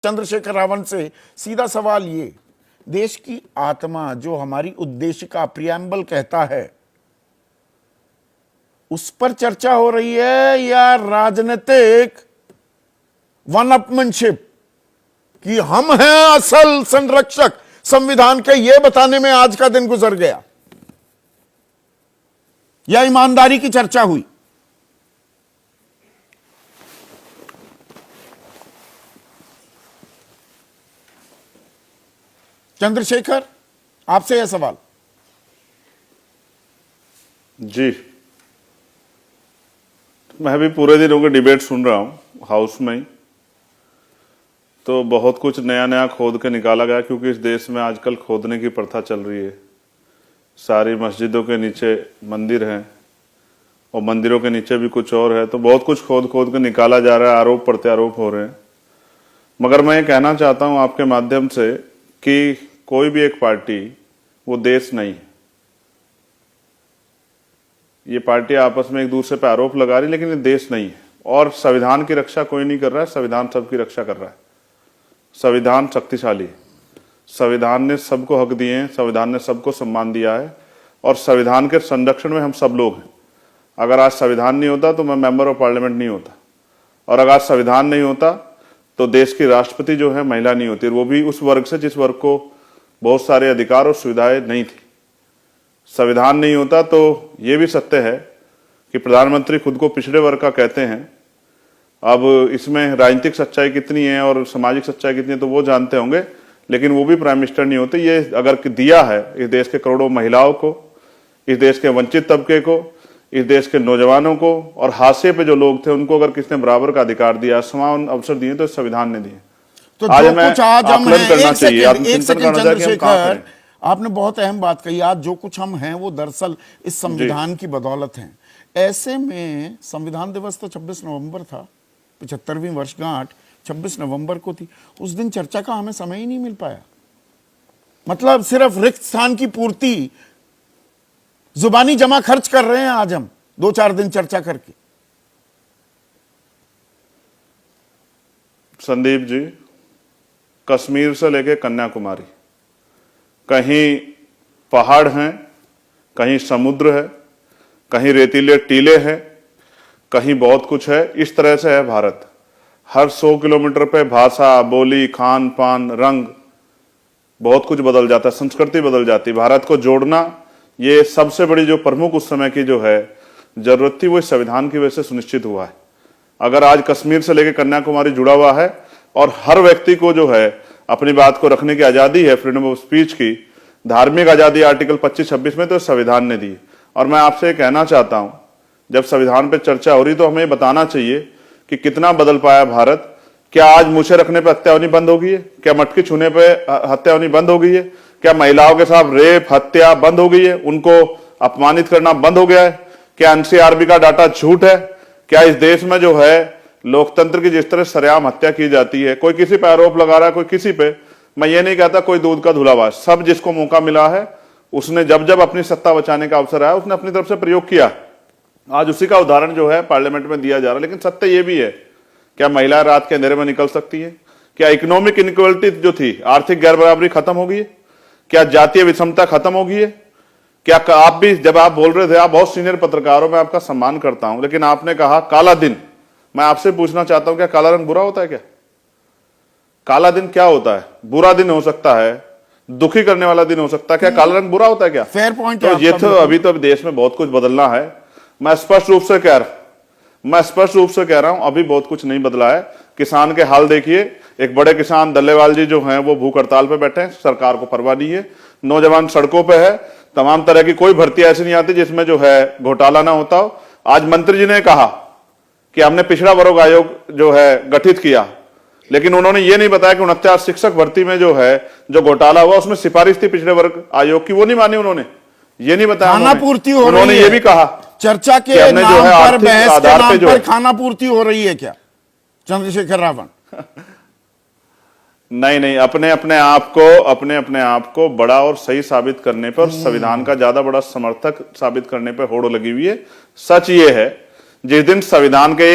चंद्रशेखर रावण से सीधा सवाल ये, देश की आत्मा जो हमारी उद्देशिका प्रियम्बल कहता है, उस पर चर्चा हो रही है या राजनीतिक वन अपमैनशिप कि हम हैं असल संरक्षक संविधान के, यह बताने में आज का दिन गुजर गया, या ईमानदारी की चर्चा हुई? चंद्रशेखर, आपसे यह सवाल। जी, मैं भी पूरे दिन होकर डिबेट सुन रहा हूं हाउस में ही, तो बहुत कुछ नया नया खोद के निकाला गया, क्योंकि इस देश में आजकल खोदने की प्रथा चल रही है। सारी मस्जिदों के नीचे मंदिर हैं और मंदिरों के नीचे भी कुछ और है, तो बहुत कुछ खोद खोद के निकाला जा रहा है, आरोप प्रत्यारोप हो रहे हैं। मगर मैं ये कहना चाहता हूं आपके माध्यम से कि कोई भी एक पार्टी वो देश नहीं है। ये पार्टी आपस में एक दूसरे पर आरोप लगा रही, लेकिन ये देश नहीं है। और संविधान की रक्षा कोई नहीं कर रहा है, संविधान सबकी रक्षा कर रहा है। संविधान शक्तिशाली है, संविधान ने सबको हक दिए हैं, संविधान ने सबको सम्मान दिया है, और संविधान के संरक्षण में हम सब लोग हैं। अगर आज संविधान नहीं होता तो मैं मेंबर ऑफ पार्लियामेंट नहीं होता, और अगर आज संविधान नहीं होता तो देश की राष्ट्रपति जो है महिला नहीं होती, वो भी उस वर्ग से जिस वर्ग को बहुत सारे अधिकार और सुविधाएं नहीं थी। संविधान नहीं होता तो ये भी सत्य है कि प्रधानमंत्री खुद को पिछड़े वर्ग का कहते हैं। अब इसमें राजनीतिक सच्चाई कितनी है और सामाजिक सच्चाई कितनी है तो वो जानते होंगे, लेकिन वो भी प्राइम मिनिस्टर नहीं होते। ये अगर दिया है इस देश के करोड़ों महिलाओं को, इस देश के वंचित तबके को, इस देश के नौजवानों को, और हाशिए पे जो लोग थे उनको अगर किसने बराबर का अधिकार दिया, समान अवसर दिए, तो संविधान ने दिए। तो आज जो हमें कुछ आज हम आकलन हैं, करना एक चाहिए, सेकंड चंद्रशेखर, चंद्रशेखर, आपने बहुत अहम बात कही। आज जो कुछ हम हैं वो दरअसल इस संविधान की बदौलत हैं। ऐसे में संविधान दिवस तो 26 नवंबर था, 75वीं वर्षगांठ 26 नवंबर को थी। उस दिन चर्चा का हमें समय ही नहीं मिल पाया। मतलब सिर्फ रिक्त स्थान की पूर्ति, जुबानी जमा खर्च कर रहे हैं आज हम 2-4 दिन चर्चा करके। संदीप जी, कश्मीर से लेके कन्याकुमारी, कहीं पहाड़ हैं, कहीं समुद्र है, कहीं रेतीले टीले हैं, कहीं बहुत कुछ है। इस तरह से है भारत। हर 100 किलोमीटर पे भाषा, बोली, खान पान, रंग, बहुत कुछ बदल जाता है, संस्कृति बदल जाती है। भारत को जोड़ना ये सबसे बड़ी जो प्रमुख उस समय की जो है जरूरत थी, वो इस संविधान की वजह से सुनिश्चित हुआ है। अगर आज कश्मीर से लेकर कन्याकुमारी जुड़ा हुआ है और हर व्यक्ति को जो है अपनी बात को रखने की आजादी है, फ्रीडम ऑफ स्पीच की, धार्मिक आजादी आर्टिकल 25-26 में तो संविधान ने दी। और मैं आपसे ये कहना चाहता हूं, जब संविधान पे चर्चा हो रही तो हमें बताना चाहिए कि कितना बदल पाया भारत। क्या आज मूछें रखने पर हत्या होनी बंद हो गई है? क्या मटकी छूने पर हत्या होनी बंद हो गई है? क्या महिलाओं के साथ रेप हत्या बंद हो गई है? उनको अपमानित करना बंद हो गया है? क्या एनसीआरबी का डाटा झूठ है? क्या इस देश में जो है लोकतंत्र की जिस तरह सरेआम हत्या की जाती है, कोई किसी पे आरोप लगा रहा है, कोई किसी पे, मैं ये नहीं कहता कोई दूध का धुलाबाज, सब जिसको मौका मिला है उसने जब जब अपनी सत्ता बचाने का अवसर आया उसने अपनी तरफ से प्रयोग किया। आज उसी का उदाहरण जो है पार्लियामेंट में दिया जा रहा है। लेकिन सत्य ये भी है, क्या महिलाएं रात के अंधेरे में निकल सकती है? क्या इकोनॉमिक इनइक्वालिटी जो थी, आर्थिक गैर बराबरी खत्म हो गई है? क्या जातीय विषमता खत्म हो गई है? क्या आप भी, जब आप बोल रहे थे, आप बहुत सीनियर पत्रकार हो, मैं आपका सम्मान करता हूं, लेकिन आपने कहा काला दिन। मैं आपसे पूछना चाहता हूं, क्या काला रंग बुरा होता है? क्या काला दिन क्या होता है? बुरा दिन हो सकता है, दुखी करने वाला दिन हो सकता है, क्या काला रंग बुरा होता है? क्या फेयर पॉइंट तो ये तो अभी तो देश में बहुत कुछ बदलना है। मैं स्पष्ट रूप से कह रहा हूं अभी बहुत कुछ नहीं बदला है। किसान के हाल देखिए, एक बड़े किसान दल्लेवाल जी जो हैं वो भूख हड़ताल पे बैठे हैं, सरकार को परवाह नहीं है। नौजवान सड़कों पे है, तमाम तरह की कोई भर्ती ऐसी नहीं आती जिसमें जो है घोटाला ना होता हो। आज मंत्री जी ने कहा कि हमने पिछड़ा वर्ग आयोग जो है गठित किया, लेकिन उन्होंने ये नहीं बताया कि 49 शिक्षक भर्ती में जो है जो घोटाला हुआ उसमें सिफारिश थी पिछड़े वर्ग आयोग की, वो नहीं मानी उन्होंने, ये नहीं बताया। खाना पूर्ति हो रही है, उन्होंने ये भी कहा चर्चा के नाम पर, बहस के नाम पर खाना पूर्ति हो रही है क्या चंद्रशेखर रावण? नहीं, अपने अपने आप को बड़ा और सही साबित करने पर, संविधान का ज्यादा बड़ा समर्थक साबित करने पर होड़ लगी हुई है। सच ये है जिस दिन संविधान के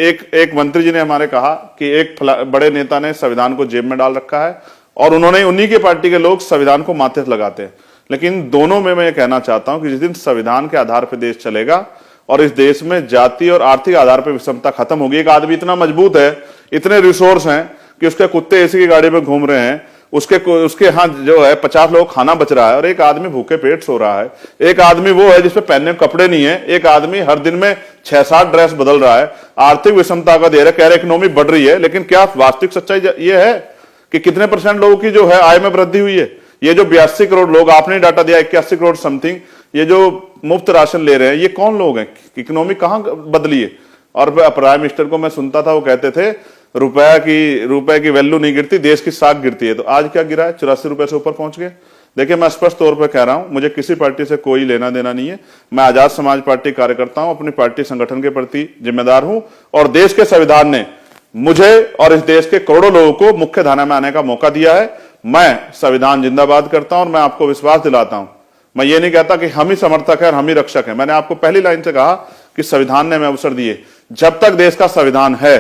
एक मंत्री जी ने हमारे कहा कि एक बड़े नेता ने संविधान को जेब में डाल रखा है और उन्होंने उन्हीं की पार्टी के लोग संविधान को माथे से लगाते हैं। लेकिन दोनों में मैं ये कहना चाहता हूं कि जिस दिन संविधान के आधार पर देश चलेगा और इस देश में जाति और आर्थिक आधार पर विषमता खत्म होगी, एक आदमी इतना मजबूत है, इतने रिसोर्स हैं कि उसके कुत्ते एसी की गाड़ी में घूम रहे हैं, उसके यहाँ जो है 50 लोग खाना बच रहा है और एक आदमी भूखे पेट सो रहा है। एक आदमी वो है जिसपे पहनने को कपड़े नहीं है, एक आदमी हर दिन में 6-7 ड्रेस बदल रहा है। आर्थिक विषमता का दे रहा है, कह रहे इकोनॉमी बढ़ रही है, लेकिन क्या वास्तविक सच्चाई ये है कि कितने % लोगों की जो है आय में वृद्धि हुई है? ये जो 82 करोड़ लोग, आपने डाटा दिया 81 करोड़ समथिंग, ये जो मुफ्त राशन ले रहे हैं, ये कौन लोग हैं? इकोनॉमी कहां बदली है? और प्राइम मिनिस्टर को मैं सुनता था, वो कहते थे रुपए की वैल्यू नहीं गिरती, देश की साख गिरती है। तो आज क्या गिरा है? 84 रुपए से ऊपर पहुंच गए। देखिए, मैं स्पष्ट तौर पर कह रहा हूं, मुझे किसी पार्टी से कोई लेना देना नहीं है। मैं आजाद समाज पार्टी कार्यकर्ता हूं, अपनी पार्टी संगठन के प्रति जिम्मेदार हूं और देश के संविधान ने मुझे और इस देश के करोड़ों लोगों को मुख्य धारा में आने का मौका दिया है। मैं संविधान जिंदाबाद करता हूं और मैं आपको विश्वास दिलाता हूं, मैं ये नहीं कहता कि हम ही समर्थक हैं और हम ही रक्षक हैं। मैंने आपको पहली लाइन से कहा कि संविधान ने हमें अवसर दिए। जब तक देश का संविधान है,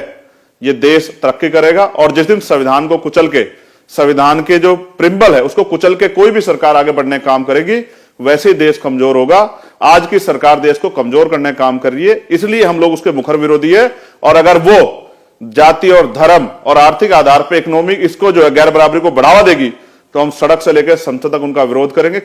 ये देश तरक्की करेगा और जिस दिन संविधान को कुचल के, संविधान के जो प्रिंबल है उसको कुचल के कोई भी सरकार आगे बढ़ने का काम करेगी, वैसे ही देश कमजोर होगा। आज की सरकार देश को कमजोर करने का काम कर रही है, इसलिए हम लोग उसके मुखर विरोधी है। और अगर वो जाति और धर्म और आर्थिक आधार पर इकोनॉमिक इसको जो है गैर बराबरी को बढ़ावा देगी, तो हम सड़क से लेकर संसद तक उनका विरोध करेंगे।